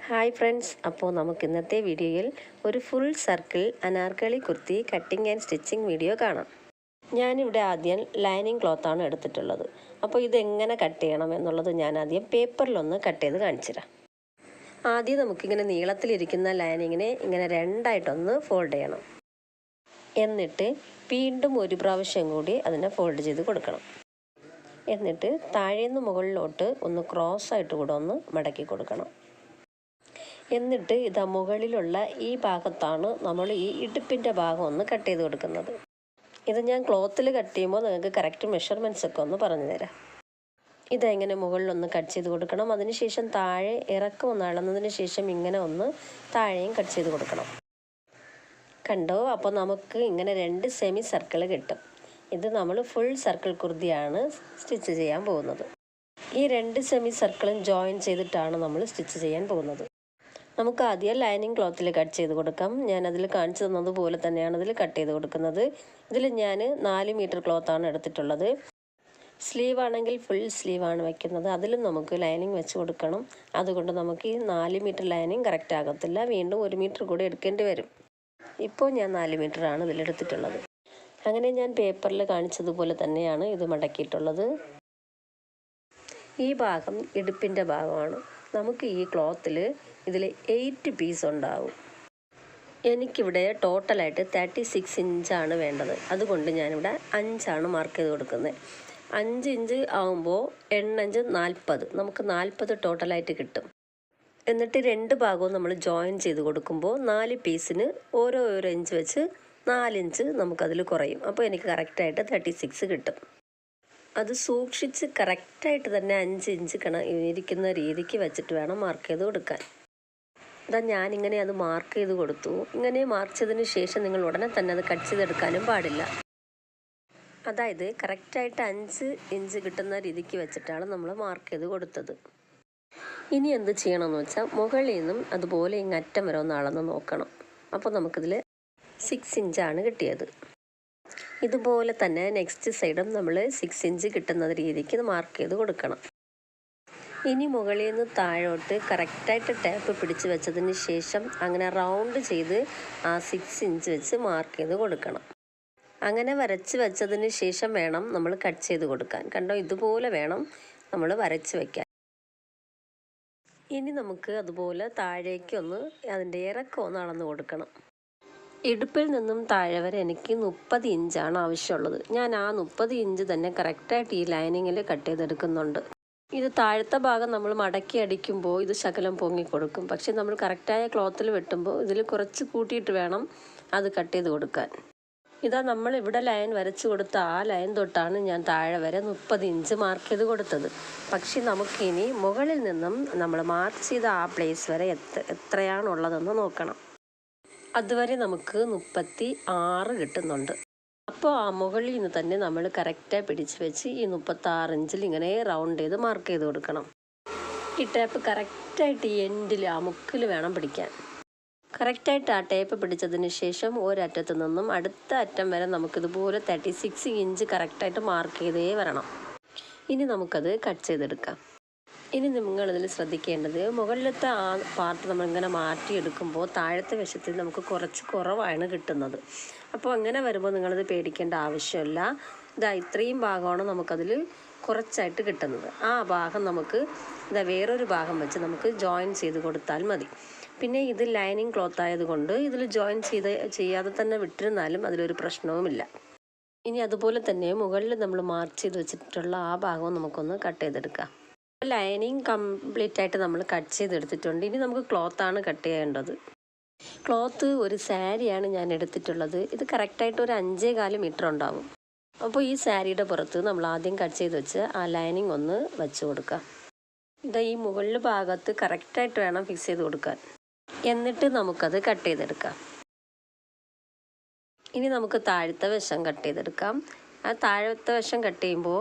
Hi friends, അപ്പോൾ നമുക്ക് ഇന്നത്തെ വീഡിയോയിൽ ഒരു full circle Anarkali kurti cutting and stitching video കാണാം. ഞാനിവിടെ ആദ്യം ലൈനിങ് ക്ലോത്താണ് എടുത്തിട്ടുള്ളത്. അപ്പോൾ ഇതെങ്ങനെ കട്ട് ചെയ്യണം എന്നുള്ളത് ഞാൻ ആദ്യം പേപ്പറിലൊന്ന് കട്ട് ചെയ്ത് കാണിച്ചുതരാം. ആദ്യം നമുക്കിങ്ങനെ നീളത്തിലിരിക്കുന്ന ലൈനിങ്ങിനെ ഇങ്ങനെ രണ്ടായിട്ടൊന്ന് ഫോൾഡ് ചെയ്യണം. എന്നിട്ട് വീണ്ടും ഒരു പ്രാവശ്യം കൂടി അതിനെ ഫോൾഡ് ചെയ്ത് കൊടുക്കണം. എന്നിട്ട് താഴേന്ന് മുകളിലോട്ട് ഒന്ന് ക്രോസ് ആയിട്ട് കൂടെ ഒന്ന് മടക്കി കൊടുക്കണം. എന്നിട്ട് ഇതാ മുകളിലുള്ള ഈ ഭാഗത്താണ് നമ്മൾ ഈ ഇടുപ്പിൻ്റെ ഭാഗം ഒന്ന് കട്ട് ചെയ്ത് കൊടുക്കുന്നത്. ഇത് ഞാൻ ക്ലോത്തിൽ കട്ട് ചെയ്യുമ്പോൾ നിങ്ങൾക്ക് കറക്റ്റ് മെഷർമെൻറ്റ്സ് ഒക്കെ ഒന്ന് പറഞ്ഞു തരാം. ഇതെങ്ങനെ മുകളിലൊന്ന് കട്ട് ചെയ്ത് കൊടുക്കണം. അതിനുശേഷം താഴെ ഇറക്കം ഒന്ന് അളന്നതിന് ശേഷം ഇങ്ങനെ ഒന്ന് താഴെയും കട്ട് ചെയ്ത് കൊടുക്കണം. കണ്ടോ? അപ്പോൾ നമുക്ക് ഇങ്ങനെ 2 സെമി സർക്കിൾ കിട്ടും. ഇത് നമ്മൾ ഫുൾ സർക്കിൾ കുർത്തിയാണ് സ്റ്റിച്ച് ചെയ്യാൻ പോകുന്നത്. ഈ 2 സെമി സർക്കിളും ജോയിൻ ചെയ്തിട്ടാണ് നമ്മൾ സ്റ്റിച്ച് ചെയ്യാൻ പോകുന്നത്. നമുക്ക് ആദ്യം ലൈനിങ് ക്ലോത്തിൽ കട്ട് ചെയ്ത് കൊടുക്കാം. ഞാനതിൽ കാണിച്ചു തന്നതുപോലെ തന്നെയാണ് അതിൽ കട്ട് ചെയ്ത് കൊടുക്കുന്നത്. ഇതിൽ ഞാൻ 4 മീറ്റർ ക്ലോത്താണ് എടുത്തിട്ടുള്ളത്. സ്ലീവ് ആണെങ്കിൽ ഫുൾ സ്ലീവാണ് വയ്ക്കുന്നത്. അതിലും നമുക്ക് ലൈനിങ് വെച്ച് കൊടുക്കണം. അതുകൊണ്ട് നമുക്ക് ഈ 4 മീറ്റർ ലൈനിങ് കറക്റ്റ് ആകത്തില്ല. വീണ്ടും 1 മീറ്റർ കൂടി എടുക്കേണ്ടി വരും. ഇപ്പോൾ ഞാൻ 4 മീറ്ററാണ് ഇതിലെടുത്തിട്ടുള്ളത്. അങ്ങനെ ഞാൻ പേപ്പറിൽ കാണിച്ചതുപോലെ തന്നെയാണ് ഇത് മടക്കിയിട്ടുള്ളത്. ഈ ഭാഗം ഇടുപ്പിൻ്റെ ഭാഗമാണ്. നമുക്ക് ഈ ക്ലോത്തിൽ ഇതിൽ 8 പീസ് ഉണ്ടാവും. എനിക്കിവിടെ ടോട്ടലായിട്ട് 36 ഇഞ്ചാണ് വേണ്ടത്. അതുകൊണ്ട് ഞാനിവിടെ 5 മാർക്ക് ചെയ്ത് കൊടുക്കുന്നത്. 5 ഇഞ്ച് ആകുമ്പോൾ 8 40, നമുക്ക് 40 ടോട്ടലായിട്ട് കിട്ടും. എന്നിട്ട് 2 ഭാഗവും നമ്മൾ ജോയിൻ ചെയ്ത് കൊടുക്കുമ്പോൾ 4 പീസിന് ഓരോ ഇഞ്ച് വെച്ച് 4 ഇഞ്ച് നമുക്കതിൽ കുറയും. അപ്പോൾ എനിക്ക് കറക്റ്റായിട്ട് 36 കിട്ടും. അത് സൂക്ഷിച്ച് കറക്റ്റായിട്ട് തന്നെ 5 ഇഞ്ച് ഇരിക്കുന്ന രീതിക്ക് വെച്ചിട്ട് വേണം മാർക്ക് ചെയ്ത് കൊടുക്കാൻ. ഇതാ ഞാനിങ്ങനെ അത് മാർക്ക് ചെയ്ത് കൊടുത്തു. ഇങ്ങനെ മാർക്ക് ചെയ്തതിന് ശേഷം നിങ്ങൾ ഉടനെ തന്നെ അത് കട്ട് ചെയ്തെടുക്കാനും പാടില്ല. അതായത് കറക്റ്റായിട്ട് 5 ഇഞ്ച് കിട്ടുന്ന രീതിക്ക് വെച്ചിട്ടാണ് നമ്മൾ മാർക്ക് ചെയ്ത് കൊടുത്തത്. ഇനി എന്ത് ചെയ്യണമെന്ന് വെച്ചാൽ മുകളിൽ നിന്നും അതുപോലെ ഇങ്ങറ്റം വരെ ഒന്ന് അളന്ന് നോക്കണം. അപ്പോൾ നമുക്കിതിൽ 6 ഇഞ്ചാണ് കിട്ടിയത്. ഇതുപോലെ തന്നെ നെക്സ്റ്റ് സൈഡും നമ്മൾ 6 ഇഞ്ച് കിട്ടുന്ന രീതിക്ക് മാർക്ക് ചെയ്ത് കൊടുക്കണം. ഇനി മുകളിൽ നിന്ന് താഴോട്ട് കറക്റ്റായിട്ട് ടേപ്പ് പിടിച്ച് വെച്ചതിന് ശേഷം അങ്ങനെ റൗണ്ട് ചെയ്ത് ആ 6 ഇഞ്ച് വെച്ച് മാർക്ക് ചെയ്ത് കൊടുക്കണം. അങ്ങനെ വരച്ച് വെച്ചതിന് ശേഷം വേണം നമ്മൾ കട്ട് ചെയ്ത് കൊടുക്കാൻ. കണ്ടോ? ഇതുപോലെ വേണം നമ്മൾ വരച്ച് വയ്ക്കാൻ. ഇനി നമുക്ക് അതുപോലെ താഴേക്കൊന്ന് അതിൻ്റെ ഇറക്കം ഒന്ന് അളന്ന് കൊടുക്കണം. ഇടുപ്പിൽ നിന്നും താഴെ വരെ എനിക്ക് 30 ഇഞ്ചാണ് ആവശ്യമുള്ളത്. ഞാൻ ആ 30 ഇഞ്ച് തന്നെ കറക്റ്റായിട്ട് ഈ ലൈനിങ്ങിൽ കട്ട് ചെയ്തെടുക്കുന്നുണ്ട്. ഇത് താഴത്തെ ഭാഗം നമ്മൾ മടക്കി അടിക്കുമ്പോൾ ഇത് ശകലം പൊങ്ങിക്കൊടുക്കും. പക്ഷെ നമ്മൾ കറക്റ്റായ ക്ലോത്തിൽ വെട്ടുമ്പോൾ ഇതിൽ കുറച്ച് കൂട്ടിയിട്ട് വേണം അത് കട്ട് ചെയ്ത് കൊടുക്കാൻ. ഇതാ നമ്മൾ ഇവിടെ ലൈൻ വരച്ച് കൊടുത്ത ആ ലൈൻ തൊട്ടാണ് ഞാൻ താഴെ വരെ 30 ഇഞ്ച് മാർക്ക് ചെയ്ത് കൊടുത്തത്. പക്ഷെ നമുക്കിനി മുകളിൽ നിന്നും നമ്മൾ മാർക്ക് ചെയ്ത ആ പ്ലേസ് വരെ എത്രയാണുള്ളതെന്ന് നോക്കണം. അതുവരെ നമുക്ക് 36 കിട്ടുന്നുണ്ട്. അപ്പോൾ ആ മുകളിൽ നിന്ന് തന്നെ നമ്മൾ കറക്റ്റായി പിടിച്ച് വെച്ച് ഈ 36 ഇഞ്ചിൽ ഇങ്ങനെ റൗണ്ട് ചെയ്ത് മാർക്ക് ചെയ്ത് കൊടുക്കണം. ഈ ടേപ്പ് കറക്റ്റായിട്ട് ഈ എൻഡിൽ ആ മുക്കിൽ വേണം പിടിക്കാൻ. കറക്റ്റായിട്ട് ആ ടേപ്പ് പിടിച്ചതിന് ശേഷം ഒരറ്റത്ത് നിന്നും അടുത്ത അറ്റം വരെ നമുക്കിതുപോലെ 36 ഇഞ്ച് കറക്റ്റായിട്ട് മാർക്ക് ചെയ്തേ വരണം. ഇനി നമുക്കത് കട്ട് ചെയ്തെടുക്കാം. ഇനി നിങ്ങളിതിൽ ശ്രദ്ധിക്കേണ്ടത് മുകളിലത്തെ ആ പാർട്ട് നമ്മളിങ്ങനെ മാറ്റിയെടുക്കുമ്പോൾ താഴത്തെ വശത്തിൽ നമുക്ക് കുറച്ച് കുറവാണ് കിട്ടുന്നത്. അപ്പോൾ അങ്ങനെ വരുമ്പോൾ നിങ്ങളത് പേടിക്കേണ്ട ആവശ്യമില്ല. ഇതാ ഇത്രയും ഭാഗമാണ് നമുക്കതിൽ കുറച്ചായിട്ട് കിട്ടുന്നത്. ആ ഭാഗം നമുക്ക് വേറൊരു ഭാഗം വെച്ച് നമുക്ക് ജോയിൻ ചെയ്ത് കൊടുത്താൽ മതി. പിന്നെ ഇത് ലൈനിങ് ക്ലോത്ത് ആയതുകൊണ്ട് ഇതിൽ ജോയിൻ ചെയ്യാതെ തന്നെ വിട്ടിരുന്നാലും അതിലൊരു പ്രശ്നവുമില്ല. ഇനി അതുപോലെ തന്നെ മുകളിൽ നമ്മൾ മാർക്ക് ചെയ്ത് വെച്ചിട്ടുള്ള ആ ഭാഗവും നമുക്കൊന്ന് കട്ട് ചെയ്തെടുക്കാം. ലൈനിങ് കംപ്ലീറ്റ് ആയിട്ട് നമ്മൾ കട്ട് ചെയ്തെടുത്തിട്ടുണ്ട്. ഇനി നമുക്ക് ക്ലോത്താണ് കട്ട് ചെയ്യേണ്ടത്. ക്ലോത്ത് ഒരു സാരിയാണ് ഞാൻ എടുത്തിട്ടുള്ളത്. ഇത് കറക്റ്റായിട്ട് ഒരു 5.25 മീറ്റർ ഉണ്ടാവും. അപ്പോൾ ഈ സാരിയുടെ പുറത്ത് നമ്മൾ ആദ്യം കട്ട് ചെയ്ത് വെച്ച് ആ ലൈനിങ് ഒന്ന് വെച്ച് കൊടുക്കാം. ഇതാ ഈ മുകളിൽ ഭാഗത്ത് കറക്റ്റായിട്ട് വേണം ഫിക്സ് ചെയ്ത് കൊടുക്കാൻ. എന്നിട്ട് നമുക്കത് കട്ട് ചെയ്തെടുക്കാം. ഇനി നമുക്ക് താഴത്തെ വശം കട്ട് ചെയ്തെടുക്കാം. ആ താഴത്തെ വശം കട്ട് ചെയ്യുമ്പോൾ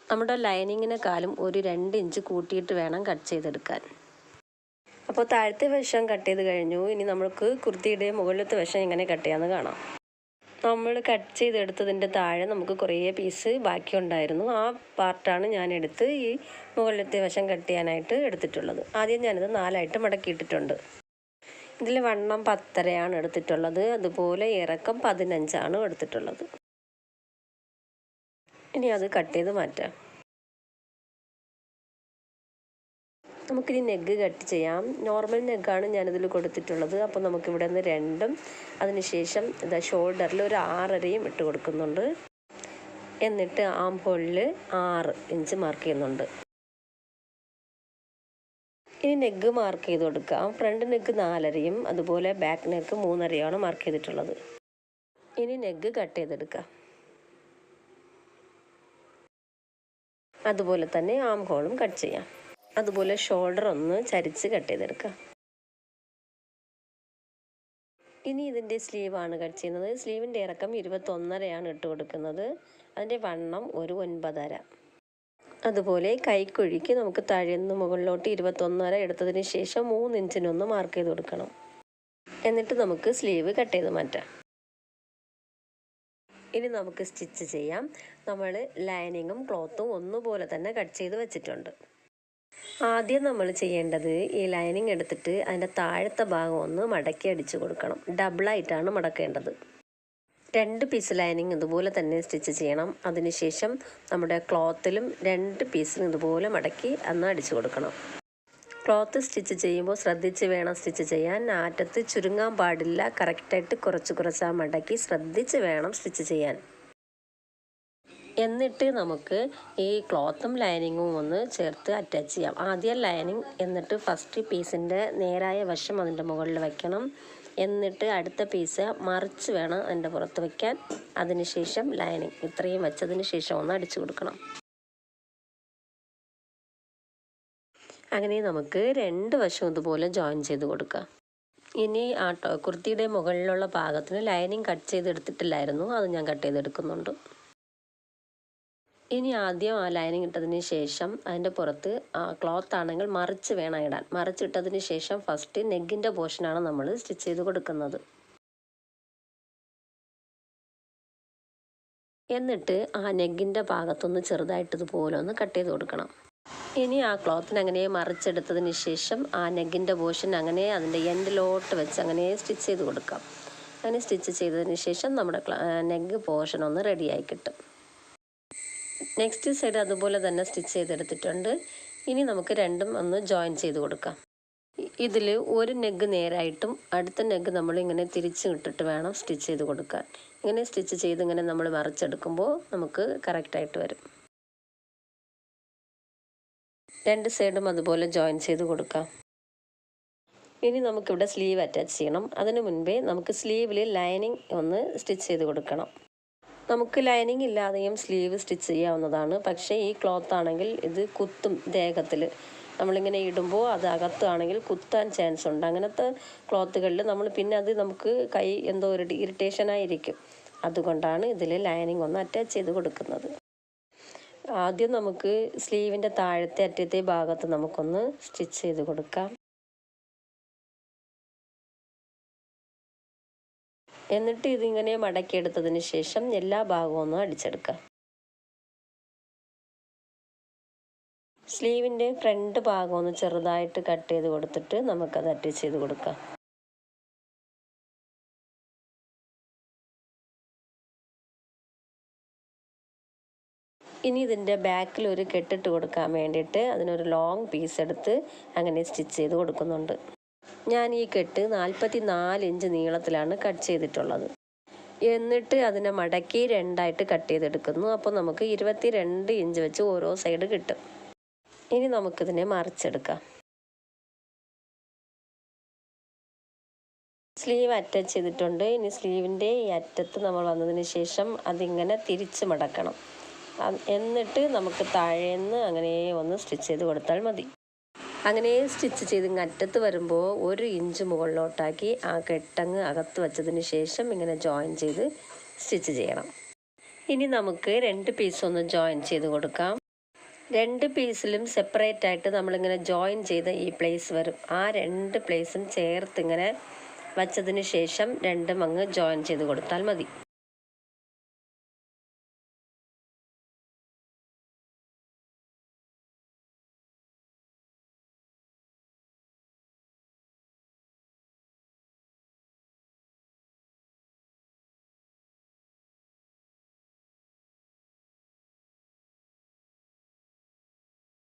നമ്മുടെ ലൈനിങ്ങിനെക്കാളും ഒരു 2 ഇഞ്ച് കൂട്ടിയിട്ട് വേണം കട്ട് ചെയ്തെടുക്കാൻ. അപ്പോൾ താഴത്തെ വശം കട്ട് ചെയ്ത് കഴിഞ്ഞു. ഇനി നമുക്ക് കുർത്തിയുടെ മുകളിലത്തെ വശം എങ്ങനെ കട്ട് ചെയ്യാമെന്ന് കാണാം. നമ്മൾ കട്ട് ചെയ്തെടുത്തതിൻ്റെ താഴെ നമുക്ക് കുറേ പീസ് ബാക്കിയുണ്ടായിരുന്നു. ആ പാർട്ടാണ് ഞാനെടുത്ത് ഈ മുകളിലത്തെ വശം കട്ട് ചെയ്യാനായിട്ട് എടുത്തിട്ടുള്ളത്. ആദ്യം ഞാനിത് 4ആയിട്ട് മടക്കിയിട്ടിട്ടുണ്ട്. ഇതിൽ വണ്ണം 10.5 എടുത്തിട്ടുള്ളത്. അതുപോലെ ഇറക്കം 15 എടുത്തിട്ടുള്ളത്. ഇനി അത് കട്ട് ചെയ്ത് മാറ്റാം. നമുക്കിനി നെഗ് കട്ട് ചെയ്യാം. നോർമൽ നെഗ്ഗാണ് ഞാനിതിൽ കൊടുത്തിട്ടുള്ളത്. അപ്പോൾ നമുക്കിവിടെ നിന്ന് 2ഉം അതിനുശേഷം ഇതാ ഷോൾഡറിൽ ഒരു 6.5 ഇട്ട് കൊടുക്കുന്നുണ്ട്. എന്നിട്ട് ആം ഹോളിൽ 6 ഇഞ്ച് മാർക്ക് ചെയ്യുന്നുണ്ട്. ഇനി നെഗ് മാർക്ക് ചെയ്ത് കൊടുക്കാം. ഫ്രണ്ട് നെഗ് 4.5യും അതുപോലെ ബാക്ക് നെക്ക് 3.5യാണ് മാർക്ക് ചെയ്തിട്ടുള്ളത്. ഇനി നെഗ് കട്ട് ചെയ്തെടുക്കാം. അതുപോലെ തന്നെ ആം ഹോളും കട്ട് ചെയ്യാം. അതുപോലെ ഷോൾഡർ ഒന്ന് ചരിച്ച് കട്ട് ചെയ്തെടുക്കാം. ഇനി ഇതിൻ്റെ സ്ലീവാണ് കട്ട് ചെയ്യുന്നത്. സ്ലീവിൻ്റെ ഇറക്കം 21.5 ഇട്ട് കൊടുക്കുന്നത്. അതിൻ്റെ വണ്ണം ഒരു 9.5. അതുപോലെ കൈക്കുഴിക്ക് നമുക്ക് താഴേന്ന് മുകളിലോട്ട് 21.5 എടുത്തതിന് ശേഷം 3 ഇഞ്ചിനൊന്ന് മാർക്ക് ചെയ്ത് കൊടുക്കണം. എന്നിട്ട് നമുക്ക് സ്ലീവ് കട്ട് ചെയ്ത് മാറ്റാം. ഇനി നമുക്ക് സ്റ്റിച്ച് ചെയ്യാം. നമ്മൾ ലൈനിങ്ങും ക്ലോത്തും ഒന്നുപോലെ തന്നെ കട്ട് ചെയ്ത് വെച്ചിട്ടുണ്ട്. ആദ്യം നമ്മൾ ചെയ്യേണ്ടത് ഈ ലൈനിങ് എടുത്തിട്ട് അതിൻ്റെ താഴത്തെ ഭാഗം ഒന്ന് മടക്കി അടിച്ചു കൊടുക്കണം. ഡബിളായിട്ടാണ് മടക്കേണ്ടത്. 2 പീസ് ലൈനിങ് ഇതുപോലെ തന്നെ സ്റ്റിച്ച് ചെയ്യണം. അതിനുശേഷം നമ്മുടെ ക്ലോത്തിലും 2 പീസിലും ഇതുപോലെ മടക്കി അന്ന് അടിച്ചു കൊടുക്കണം. ക്ലോത്ത് സ്റ്റിച്ച് ചെയ്യുമ്പോൾ ശ്രദ്ധിച്ച് വേണം സ്റ്റിച്ച് ചെയ്യാൻ. അറ്റത്ത് ചുരുങ്ങാൻ പാടില്ല. കറക്റ്റായിട്ട് കുറച്ച് മടക്കി ശ്രദ്ധിച്ച് വേണം സ്റ്റിച്ച് ചെയ്യാൻ. എന്നിട്ട് നമുക്ക് ഈ ക്ലോത്തും ലൈനിങ്ങും ഒന്ന് ചേർത്ത് അറ്റാച്ച് ചെയ്യാം. ആദ്യം ലൈനിങ്, എന്നിട്ട് ഫസ്റ്റ് പീസിൻ്റെ നേരായ വശം അതിൻ്റെ മുകളിൽ വയ്ക്കണം. എന്നിട്ട് അടുത്ത പീസ് മറിച്ച് വേണം അതിൻ്റെ പുറത്ത് വയ്ക്കാൻ. അതിനുശേഷം ലൈനിങ് ഇത്രയും വെച്ചതിന് ശേഷം ഒന്ന് അടിച്ചു കൊടുക്കണം. അങ്ങനെ നമുക്ക് 2 വശവും ഇതുപോലെ ജോയിൻ ചെയ്ത് കൊടുക്കാം. ഇനി ആ കുർത്തിയുടെ മുകളിലുള്ള ഭാഗത്തിന് ലൈനിങ് കട്ട് ചെയ്തെടുത്തിട്ടില്ലായിരുന്നു. അത് ഞാൻ കട്ട് ചെയ്തെടുക്കുന്നുണ്ട്. ഇനി ആദ്യം ആ ലൈനിങ് ഇട്ടതിന് ശേഷം അതിൻ്റെ പുറത്ത് ക്ലോത്ത് ആണെങ്കിൽ മറിച്ച് വേണം ഇടാൻ. മറിച്ചിട്ടതിന് ശേഷം ഫസ്റ്റ് നെഗിൻ്റെ പോർഷനാണ് നമ്മൾ സ്റ്റിച്ച് ചെയ്ത് കൊടുക്കുന്നത്. എന്നിട്ട് ആ നെഗിൻ്റെ ഭാഗത്തൊന്ന് ചെറുതായിട്ട് ഇതുപോലെ ഒന്ന് കട്ട് ചെയ്ത് കൊടുക്കണം. ഇനി ആ ക്ലോത്തിന് അങ്ങനെ മറിച്ചെടുത്തതിന് ശേഷം ആ നെഗിൻ്റെ പോർഷൻ അങ്ങനെ അതിൻ്റെ എൻഡിലോട്ട് വെച്ച് അങ്ങനെ സ്റ്റിച്ച് ചെയ്ത് കൊടുക്കാം. അങ്ങനെ സ്റ്റിച്ച് ചെയ്തതിന് ശേഷം നമ്മുടെ നെഗ് പോർഷൻ ഒന്ന് റെഡിയായി കിട്ടും. നെക്സ്റ്റ് സൈഡ് അതുപോലെ തന്നെ സ്റ്റിച്ച് ചെയ്തെടുത്തിട്ടുണ്ട്. ഇനി നമുക്ക് 2ഉം ഒന്ന് ജോയിൻ ചെയ്ത് കൊടുക്കാം. ഇതിൽ ഒരു നെഗ് നേരായിട്ടും അടുത്ത നെഗ് നമ്മളിങ്ങനെ തിരിച്ച് ഇട്ടിട്ട് വേണം സ്റ്റിച്ച് ചെയ്ത് കൊടുക്കാൻ. ഇങ്ങനെ സ്റ്റിച്ച് ചെയ്ത് ഇങ്ങനെ നമ്മൾ മറിച്ചെടുക്കുമ്പോൾ നമുക്ക് കറക്റ്റായിട്ട് വരും. 2 സൈഡും അതുപോലെ ജോയിൻ ചെയ്ത് കൊടുക്കാം. ഇനി നമുക്കിവിടെ സ്ലീവ് അറ്റാച്ച് ചെയ്യണം. അതിന് മുൻപേ നമുക്ക് സ്ലീവിൽ ലൈനിങ് ഒന്ന് സ്റ്റിച്ച് ചെയ്ത് കൊടുക്കണം. നമുക്ക് ലൈനിങ് ഇല്ലാതെയും സ്ലീവ് സ്റ്റിച്ച് ചെയ്യാവുന്നതാണ്. പക്ഷേ ഈ ക്ലോത്ത് ആണെങ്കിൽ ഇത് കുത്തും ദേഹത്തിൽ. നമ്മളിങ്ങനെ ഇടുമ്പോൾ അത് അകത്താണെങ്കിൽ കുത്താൻ ചാൻസ് ഉണ്ട്. അങ്ങനത്തെ ക്ലോത്തുകളിൽ നമ്മൾ പിന്നെ അത് നമുക്ക് കൈ എന്തോ ഒരു ഇറിറ്റേഷനായിരിക്കും. അതുകൊണ്ടാണ് ഇതിൽ ലൈനിങ് ഒന്ന് അറ്റാച്ച് ചെയ്ത് കൊടുക്കുന്നത്. ആദ്യം നമുക്ക് സ്ലീവിൻ്റെ താഴത്തെ അറ്റത്തെ ഭാഗത്ത് നമുക്കൊന്ന് സ്റ്റിച്ച് ചെയ്ത് കൊടുക്കാം. എന്നിട്ട് ഇതിങ്ങനെ മടക്കിയെടുത്തതിന് ശേഷം എല്ലാ ഭാഗവും ഒന്ന് അടിച്ചെടുക്കാം. സ്ലീവിൻ്റെ ഫ്രണ്ട് ഭാഗം ഒന്ന് ചെറുതായിട്ട് കട്ട് ചെയ്ത് കൊടുത്തിട്ട് നമുക്കത് അറ്റാച്ച് ചെയ്ത് കൊടുക്കാം. ഇനി ഇതിൻ്റെ ബാക്കിൽ ഒരു കെട്ടിട്ട് കൊടുക്കാൻ വേണ്ടിയിട്ട് അതിനൊരു ലോങ് പീസ് എടുത്ത് അങ്ങനെ സ്റ്റിച്ച് ചെയ്ത് കൊടുക്കുന്നുണ്ട്. ഞാൻ ഈ കെട്ട് 44 ഇഞ്ച് നീളത്തിലാണ് കട്ട് ചെയ്തിട്ടുള്ളത്. എന്നിട്ട് അതിനെ മടക്കി 2ആയിട്ട് കട്ട് ചെയ്തെടുക്കുന്നു. അപ്പോൾ നമുക്ക് 22 ഇഞ്ച് വെച്ച് ഓരോ സൈഡ് കിട്ടും. ഇനി നമുക്കിതിനെ മറിച്ചെടുക്കാം. സ്ലീവ് അറ്റാച്ച് ചെയ്തിട്ടുണ്ട്. ഇനി സ്ലീവിൻ്റെ ഈ അറ്റത്ത് നമ്മൾ വന്നതിന് ശേഷം അതിങ്ങനെ തിരിച്ച് മടക്കണം. എന്നിട്ട് നമുക്ക് താഴേന്ന് അങ്ങനെ ഒന്ന് സ്റ്റിച്ച് ചെയ്ത് കൊടുത്താൽ മതി. അങ്ങനെ സ്റ്റിച്ച് ചെയ്ത് അറ്റത്ത് വരുമ്പോൾ 1 ഇഞ്ച് മുകളിലോട്ടാക്കി ആ കെട്ടങ്ങ് അകത്ത് വെച്ചതിന് ശേഷം ഇങ്ങനെ ജോയിൻ ചെയ്ത് സ്റ്റിച്ച് ചെയ്യണം. ഇനി നമുക്ക് 2 പീസ് ഒന്ന് ജോയിൻ ചെയ്ത് കൊടുക്കാം. 2 പീസിലും സെപ്പറേറ്റ് ആയിട്ട് നമ്മളിങ്ങനെ ജോയിൻ ചെയ്ത ഈ പ്ലേസ് വരും. ആ 2 പ്ലേസും ചേർത്ത് ഇങ്ങനെ വച്ചതിന് ശേഷം 2ഉം അങ്ങ് ജോയിൻ ചെയ്ത് കൊടുത്താൽ മതി.